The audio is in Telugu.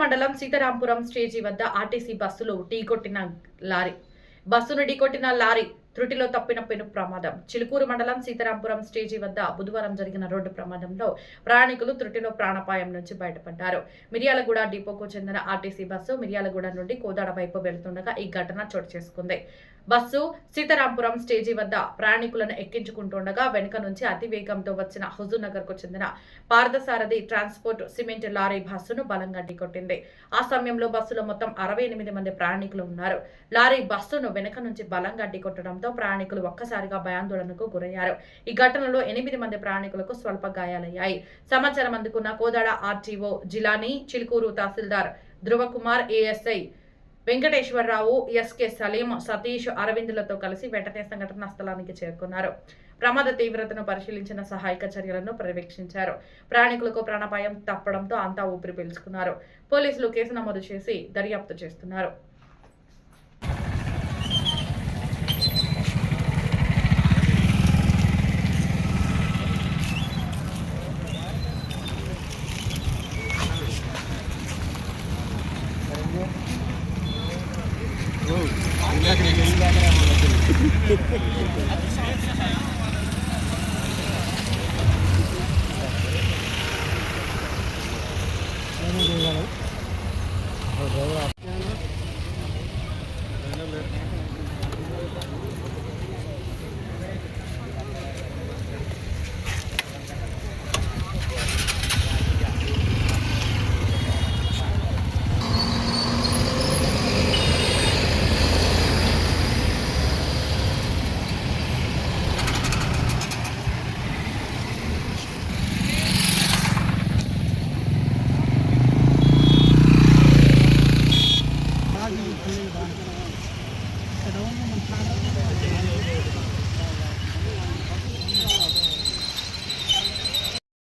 మండలం సీతారాంపురం స్టేజీ వద్ద ఆర్టీసీ బస్సును ఢీకొట్టిన లారీ త్రుటిలో తప్పిన పెను ప్రమాదం. చిలుకూరు మండలం సీతారాంపురం స్టేజీ వద్ద బుధవారం జరిగిన రోడ్డు ప్రమాదంలో ప్రయాణికులు త్రుటిలో ప్రాణాపాయం నుంచి బయటపడ్డారు. మిర్యాలగూడ డిపోకు చెందిన ఆర్టీసీ బస్సు మిర్యాలగూడ నుండి కోదాడ వైపు వెళుతుండగా ఈ ఘటన చోటు చేసుకుంది. బస్సు సీతారాంపురం స్టేజీ వద్ద ప్రయాణికులను ఎక్కించుకుంటుండగా వెనుక నుంచి అతి వేగంతో వచ్చిన హుజూర్నగర్ కు చెందిన పార్థసారథి ట్రాన్స్పోర్ట్ సిమెంట్ లారీ బస్సును బలంగా ఢీకొట్టింది. ఆ సమయంలో బస్సులో మొత్తం 68 మంది ప్రయాణికులు ఉన్నారు. లారీ బస్సును వెనుక నుంచి బలంగా ఢీకొట్టడంతో ప్రయాణికులు ఒక్కసారిగా భయాందోళనకు గురయ్యారు. ఈ ఘటనలో 8 మంది ప్రయాణికులకు స్వల్ప గాయాలయ్యాయి. సమాచారం అందుకున్న కోదాడ ఆర్టీఓ జిలానీ, చిలుకూరు తహసీల్దార్ ధ్రువకుమార్, ఏఎస్ఐ వెంకటేశ్వరరావు, ఎస్కే సలీం, సతీష్, అరవిందులతో కలిసి వెంటనే సంఘటనా స్థలానికి చేరుకున్నారు. ప్రమాద తీవ్రతను పరిశీలించిన సహాయక చర్యలను పర్యవేక్షించారు. ప్రయాణికులకు ప్రాణాపాయం తప్పడంతో అంతా ఊపిరి పీల్చుకున్నారు. పోలీసులు కేసు నమోదు చేసి దర్యాప్తు చేస్తున్నారు. Oh,